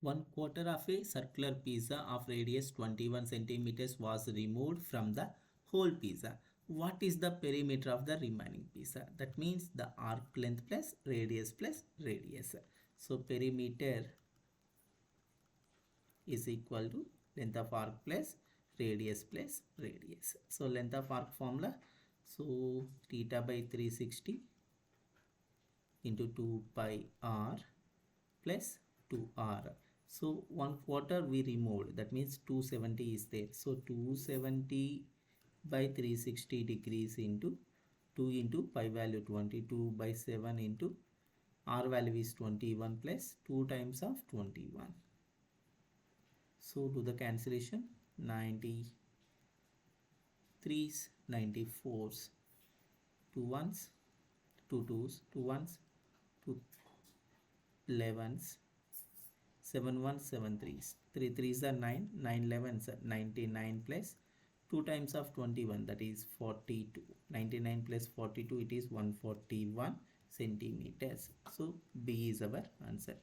1/4 of a circular pizza of radius 21 centimeters was removed from the whole pizza. What is the perimeter of the remaining pizza? That means the arc length plus radius. So perimeter is equal to length of arc plus radius. So length of arc formula, so theta by 360 into 2 pi r plus 2r. So 1/4 we removed, that means 270 is there. So 270 by 360 degrees into 2 into pi value 22 by 7 into r value is 21 plus 2 times of 21. So do the cancellation, 93s, 94s, 2 1s, 2 2s, 2 1s, 2 11s, 7 1s, 7 3s, 3 3s are 9, 9 11s are 99 plus 2 times of 21, that is 42. 99 plus 42, it is 141 centimeters. So B is our answer.